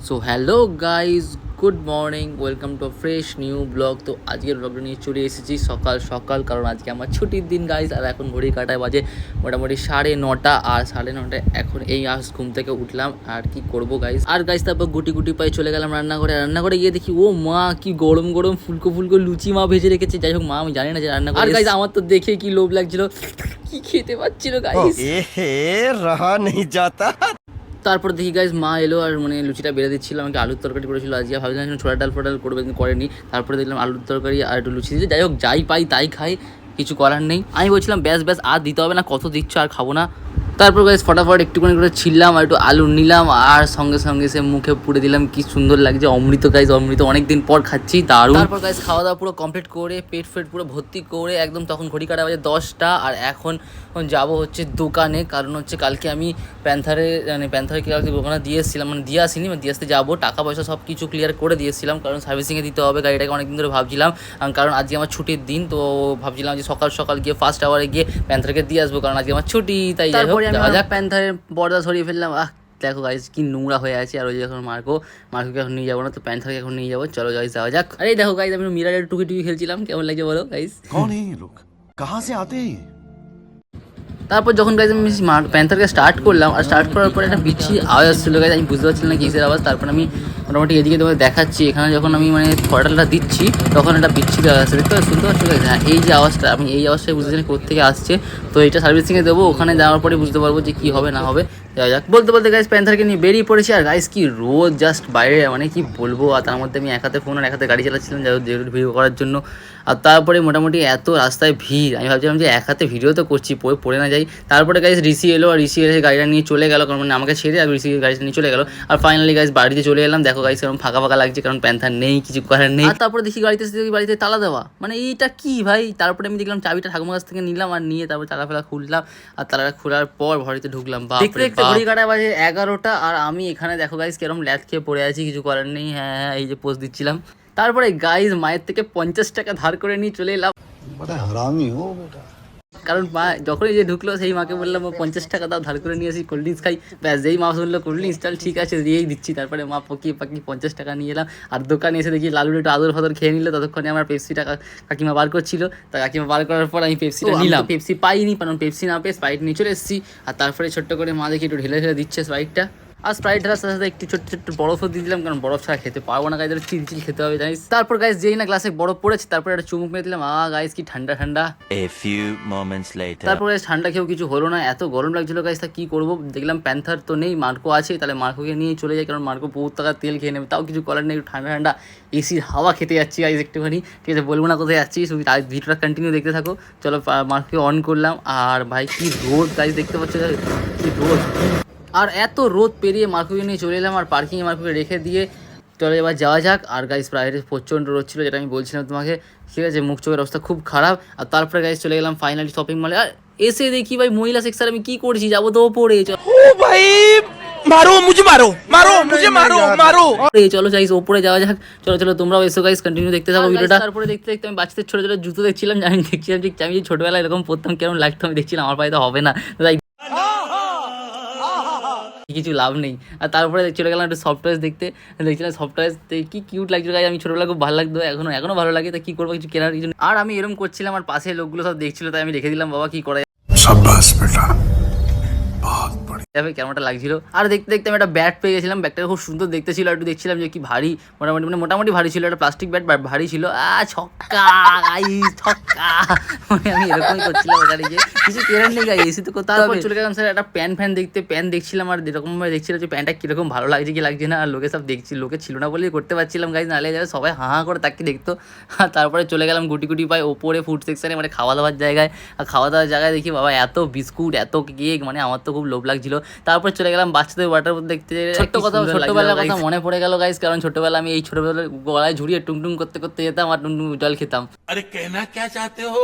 So hello guys, good morning, welcome to fresh new blog. তো আজকের ব্লগটা নিয়ে চলে এসেছি সকাল সকাল, কারণ আজকে আমার ছুটির দিন গাইজ। আর এখন ঘড়ি কাটায় বাজে মোটামুটি 9:30, আর 9:30 এখন এই ঘুম থেকে উঠলাম। আর কি করবো গাইজ, আর গাইজ তারপর গুটি গুটি পায়ে চলে গেলাম রান্নাঘরে গিয়ে দেখি ও মা কি গরম গরম ফুলকো ফুলকো লুচি মা ভেজে রেখেছে। যাই হোক, মা আমি জানি না যে রান্না করে। আর গাইজ আমার তো দেখে কি লোভ লাগছিল, কি খেতে পাচ্ছিল গাইজ। रहा नहीं जाता। তারপর দেখি গাইজ মা এলো আর লুচিটা বেড়ে দিচ্ছিল, আমাকে আলুর তরকারি করেছিল আজকে। ভাবছিলাম ছোলা ডাল ফোটাল করবে, কিন্তু করেনি। তারপরে দেখলাম আলুর তরকারি আর একটু লুচি দিয়েছে। যাই হোক, যাই পাই তাই খাই, কিছু করার নেই। আমি বলছিলাম ব্যাস আর দিতে হবে না, কত দিচ্ছ, আর খাবো না। তারপর গাইজ ফটাফট একটুখানি করে ছিললাম আর একটু আলু নিলাম, আর সঙ্গে সঙ্গে সে মুখে পুড়ে দিলাম। কি সুন্দর লাগছে, অমৃত গাইজ, অমৃত। অনেকদিন পর খাচ্ছি, দারুণ। তারপর গাইজ খাওয়া দাওয়া পুরো কমপ্লিট করে পেট পুরো ভর্তি করে একদম, তখন ঘড়ি কাটা বাজে 10টা। আর এখন যাব হচ্ছে দোকানে, কারণ হচ্ছে কালকে আমি প্যান্থারে কালকে দোকানে দিয়ে এসেছিলাম, দিয়ে আসিনি, দিয়ে আসতে যাবো। টাকা পয়সা সব কিছু ক্লিয়ার করে দিয়েছিলাম, কারণ সার্ভিসিংয়ে দিতে হবে গাড়িটাকে। অনেকদিন ধরে ভাবছিলাম, কারণ আজকে আমার ছুটির দিন। তো ভাবছিলাম যে সকাল সকাল গিয়ে ফার্স্ট আওয়ারে গিয়ে প্যান্থারকে দিয়ে আসবো, কারণ আজকে আমার ছুটি। তাই তারপরে আমি প্যান্থারের পর্দা সরিয়ে ফেললাম। দেখো গাইজ কি নোংরা হয়ে আছে। আর ওই যে এখন মার্কোকে এখন নিয়ে যাবো না, তো প্যান্থারকে এখন নিয়ে যাবো। চলো গাইজ যাওয়া যাক। আরে দেখো গাইজ, আমি মিরারের টুকি খেলছিলাম, কেমন লাগছে বলো গাইজ। कौन है ये लोग, कहाँ से आते हैं? তারপর যখন গাইজ আমি প্যান্থারকে স্টার্ট করলাম, আর স্টার্ট করার পরে একটা বিচ্ছি আওয়াজ আসছিলো গাইজ। আমি বুঝতে পারছিলাম না কিসের আওয়াজ। তারপর আমি মোটামুটি এদিকে তোমাকে দেখাচ্ছি, এখানে যখন আমি থ্রটালটা দিচ্ছি তখন একটা বিচ্ছি আওয়াজ আসছে, দেখতে শুনতে পাচ্ছি গাইজ। হ্যাঁ, এই যে আওয়াজটা, আমি এই আওয়াজটাই বুঝতে পারি কোথেকে আসছে। তো এইটা সার্ভিসিংয়ে দেবো, ওখানে যাওয়ার পরে বুঝতে পারবো যে কী হবে না হবে। যাক, বলতে গাইজ প্যান্থারকে নিয়ে বেরিয়ে পড়েছি। আর গাইজ কি রোদ, জাস্ট বাইরে কি বলবো। আর তার মধ্যে আমি এক হাতে ফোন আর এক হাতে গাড়ি চালাচ্ছিলাম, যাই হোক ভিডিও করার জন্য। আর তারপরে মোটামুটি এত রাস্তায় ভিড়, আমি ভাবছিলাম যে এক হাতে ভিডিও তো করছি, পড়ে না যাই। তারপরে গাইজ ঋষি এলো, আর ঋষি এসে গাড়িটা নিয়ে চলে গেল, কারণ আমাকে ছেড়ে আর ঋষি গাড়িটা নিয়ে চলে গেল। আর ফাইনালি গাইজ বাড়িতে চলে এলাম। দেখো গাইজ এরকম ফাঁকা লাগছে, কারণ প্যান্থার নেই, কিছু করার নেই। আর তারপরে দেখি বাড়িতে তালা দেওয়া, এইটা কি ভাই। তারপরে আমি দেখলাম চাবিটা ঠাকুমার কাছ থেকে নিলাম, আর নিয়ে তারপর তালা খুললাম। আর তালাটা খোলার পর ঘরেতে ঢুকলাম। দেখতে ঘড়ি কাটা বাজে 11টা, আর আমি এখানে দেখো গাইজ কেরম ল্যাথ খেয়ে পড়ে আছি, কিছু করার নেই। হ্যাঁ, এই যে পোস্ট দিচ্ছিলাম। তারপরে গাইজ মায়ের থেকে 50 টাকা ধার করে নিয়ে চলে এলাম, কারণ মা যখন এই যে ঢুকলো সেই মাকে বললাম 50 টাকা দাও, ধার করে নিয়ে আসি, কোল্ড ড্রিঙ্কস খাই। ব্যাস, যেই মা শুনলো কোল্ড ড্রিঙ্কস, চল ঠিক আছে দিয়েই দিচ্ছি। তারপরে মা পকিয়ে 50 টাকা নিয়ে এলাম। আর দোকানে এসে দেখি লালুর একটু আদর ফাদর খেয়ে নিল। ততক্ষণে আমার পেপসি টাকা কাকিমা বার করছিল। তা কাকিমা বার করার পর আমি পেপসিটা নিলাম। পেপসি পাইনি, কারণ পেপসি না পেয়ে স্প্রাইট নিয়ে চলে এসেছি। আর তারপরে ছোট্ট করে মা দেখি একটু ঢেলে দিচ্ছে স্প্রাইটটা। আর স্প্রাইট ঢালার সাথে সাথে একটু ছোট্ট বরফও দিয়ে দিলাম, কারণ বরফ ছাড়া খেতে পারবো না গাইজ, চিল খেতে হবে জানিস। তারপর গাইজ যেই না গ্লাসে বরফ পড়েছে, তারপরে একটা চুমুক মেরে দিলাম। গাইজ কি ঠান্ডা। A few moments later. তারপর গাইজ ঠান্ডা খেয়েও কিছু হলো না, এত গরম লাগছিল গাইজ। তা কী করবো, দেখলাম প্যান্থার তো নেই, মার্কো আছে, তাহলে মার্কোকে নিয়ে চলে যাই, কারণ মার্কো বহুত টাকা তেল খেয়ে নেবে। তাও কিছু করার নেই, একটু ঠান্ডা এসির হাওয়া খেতে যাচ্ছি গাইজ একটুখানি। ঠিক আছে, বলবো না কোথায় যাচ্ছি, শুধু ভিডিওটা কন্টিনিউ দেখতে থাকো। চলো মার্কোকে অন করলাম। আর ভাই কি রোদ গাইজ, দেখতে পাচ্ছ কি রোদ। আর এত রোদ পেরিয়ে মার্কোকে নিয়ে চলে এলাম, আর পার্কিংয়ে মার্কোকে রেখে দিয়ে চলো এবার যাওয়া যাক। আর গাইজ প্রাইভেটে প্রচণ্ড রোদ ছিল, যেটা আমি বলছিলাম তোমাকে, ঠিক আছে, মুখ চোখের অবস্থা খুব খারাপ। আর তারপরে গাইজ চলে গেলাম ফাইনালি শপিং মলে। আর এসে দেখি ভাই মহিলা সেকশন আমি কি করছি, যাবো তো ওপরে। চলো গাইজ ওপরে যাওয়া যাক। চলো তোমরাও এসো গাইজ, কন্টিনিউ দেখতে থাকো ভিডিওটা। তারপরে দেখতে আমি বাচ্চাদের ছোট জুতো দেখছিলাম, আমি দেখছিলাম ঠিক আমি ছোটবেলায় এরকম পড়তাম কেমন লাগতো। আমি দেখছিলাম আমার পায়ে তো হবে না, তাই কিছু লাভ নেই। আর তারপরে চলে গেলাম একটু সফটওয়্যার দেখছিলাম সফটওয়্যার কি কিউট লাগছিল গাইজ। আমি ছোটবেলা খুব ভালো লাগতো, এখনো ভালো লাগে। তা কি করবো, কিছু কেনার কিছু। আর আমি এরকম করছিলাম, আর পাশে লোকগুলো সব দেখছিল, তাই আমি রেখে দিলাম। বাবা কি করা যাবে, কেমনটা লাগছিল। আর দেখতে আমি একটা ব্যাট পেয়ে গেছিলাম, ব্যাগটা খুব সুন্দর দেখতে ছিল। একটু দেখছিলাম যে কি ভারী, মোটামুটি ভারী ছিল, একটা প্লাস্টিক ব্যাট ভারী ছিল। ছক্কা গাইস, ছক্কা। আমি এরকমই করছিলাম ওখানে গিয়ে, কিছু কেনার নেই গাইস, এসি তো করতে হবে। চলে গেলাম স্যার একটা প্যান দেখছিলাম। আর এরকমভাবে দেখছিলাম যে প্যান্টটা কিরকম ভালো লাগছে কি লাগছে না। আর লোকে সব লোকে ছিল না বলেই করতে পারছিলাম গাইস, নাহলে যাবে সবাই হাঁ করে তাকে দেখতো। আর তারপরে চলে গেলাম গুটি পাই ওপরে ফুড সেকশনে, খাওয়া দাওয়ার জায়গায়। আর খাওয়া দাওয়ার জায়গায় দেখি বাবা এত বিস্কুট, এত কেক, আমার তো খুব লোভ লাগছিল। তারপর চলে গেলাম বাচ্চাদের ওয়াটার দেখতে। ছোট্টবেলার কথা মনে পড়ে গেল গাইস, কারণ ছোটবেলা আমি এই ছোটবেলার গলায় ঝুড়িয়ে টুংটুং করতে যেতাম, আর টুংটুং জল খেতাম। আরে কেনা কে চাতে হো।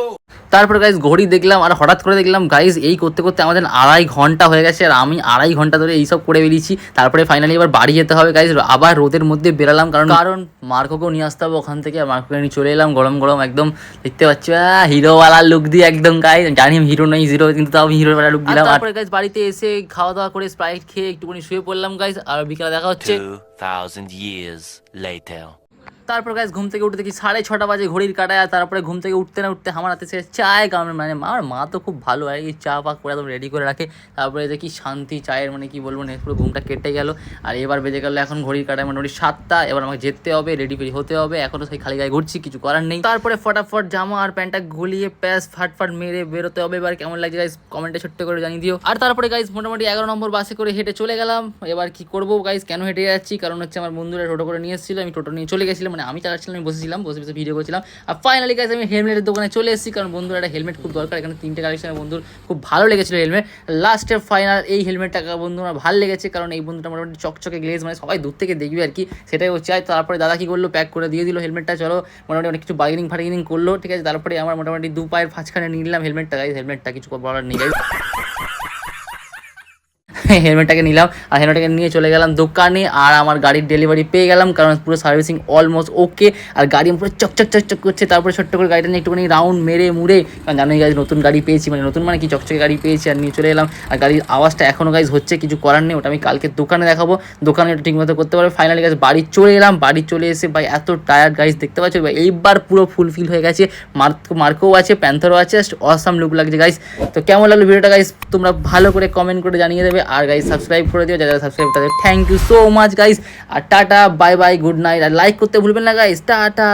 তারপর গাইস ঘড়ি দেখলাম, আর হঠাৎ করে দেখলাম গাইস এই করতে আমাদের 2.5 ঘন্টা হয়ে গেছে। আর আমি 2.5 ঘন্টা ধরে এইসব করে বেরিয়েছি। তারপরে ফাইনালি এবার বাড়ি যেতে হবে গাইস। আবার রোদের মধ্যে বেরালাম, কারণ মার্কোকেও নিয়ে আসতে হবে ওখান থেকে। আর মার্কোকে নিয়ে চলে এলাম গরম একদম, দেখতে পাচ্ছি হিরোওয়ালা লুক দিয়ে একদম গাইস। জানি আমি হিরো নই, জিরো, কিন্তু তাও আমি হিরোওয়ালা লুক দিলাম। তারপরে গাইস বাড়িতে এসে খাওয়া খাওয়া দাওয়া করে স্প্রাইট খেয়ে একটুখানি শুয়ে পড়লাম গাইস, আর বিকালে দেখা হচ্ছে। 2,000 years later. তারপর গাইস ঘুম থেকে উঠে দেখি 6:30 বাজে ঘড়ির কাঁটায়, আর তারপরে ঘুম থেকে উঠতে না উঠতে আমার হাতে সে চায়, কারণ মানে আমার মা তো খুব ভালো আর কি, চা পাক করে একদম রেডি করে রাখে। তারপরে দেখি শান্তি চায়ের মানে কি বলবো না, পুরো ঘুমটা কেটে গেল। আর এবার বেজে গেল এখন ঘড়ির কাঁটায় মোটামুটি 7টা, এবার আমাকে যেতে হবে, রেডি ফেডি হতে হবে, এখনও সেই খালি গায়ে ঘুরছি, কিছু করার নেই। তারপরে ফটাফট জামা আর প্যান্টটা গলিয়ে প্যাস ফাটফাট মেরে বেরোতে হবে। এবার কেমন লাগছে গাইস কমেন্টে ছোট্ট করে জানিয়ে দিও। আর তারপরে গাইস মোটামুটি 11 নম্বর বাসে করে হেঁটে চলে গেলাম। এবার কি করবো গাইস, কেন হেঁটে যাচ্ছি, কারণ হচ্ছে আমার বন্ধুরা টোটো করে নিয়ে এসেছিল, আমি টোটো নিয়ে চলে গেছিলাম, মানে আমি চালাচ্ছিলাম, আমি বসে বসে ভিডিও করছিলাম। আর ফাইনালি গাইস আমি হেলমেটের দোকানে চলে এসেছি, কারণ বন্ধুর একটা হেলমেট খুব দরকার। এখানে 3টে কালেকশনের বন্ধুর খুব ভালো লেগেছিল হেলমেট। লাস্টে ফাইনাল এই হেলমেটটা বন্ধু আমার ভালো লেগেছে, কারণ এই বন্ধুটা মোটামুটি চকচকে গ্লেজ, মানে সবাই দূর থেকে দেখবে আর কি, সেটাই ও চাই। তারপরে দাদা কি করলো, প্যাক করে দিয়ে দিল হেলমেটটা। চলো মোটামুটি অনেক কিছু বার্গেনিং করলো, ঠিক আছে। তারপরে আমার মোটামুটি 2 পায়ের ফাঁচখানে নিয়ে নিলাম হেলমেটটা গাইস, হেলমেটটা কিছু বলার নেই গাইস। হেলমেটটাকে নিলাম আর হেলমেটটাকে নিয়ে চলে গেলাম দোকানে, আর আমার গাড়ির ডেলিভারি পেয়ে গেলাম, কারণ পুরো সার্ভিসিং অলমোস্ট ওকে। আর গাড়ি পুরো চকচক করছে। তারপরে ছোট্ট করে গাড়িটা নিয়ে একটুখানি রাউন্ড মেরে মুড়ে, কারণ জানোই গাইজ নতুন গাড়ি পেয়েছি, মানে নতুন মানে কি চকচকে গাড়ি পেয়েছি, আর নিয়ে চলে এলাম। আর গাড়ির আওয়াজটা এখনও গাইজ হচ্ছে, কিছু করার নেই, ওটা আমি কালকে দোকানে দেখাবো, দোকানে ওটা ঠিকমতো করতে পারবে। ফাইনালি গাইজ বাড়ি চলে এলাম, বাড়ি চলে এসে ভাই এত টায়ার্ড গাইজ দেখতে পাচ্ছ ভাই, এইবার পুরো ফুলফিল হয়ে গেছে। মার্কও আছে, প্যান্থারও আছে, অসাম লুক লাগছে গাইজ। তো কেমন লাগলো ভিডিওটা গাইজ তোমরা ভালো করে কমেন্ট করে জানিয়ে দেবে। আর গাইজ সাবস্ক্রাইব করে দিও, যারা সাবস্ক্রাইব তাদের thank you so much guys. আর tata bye bye good night, আর লাইক করতে ভুলবেন না গাইজ, টাটা।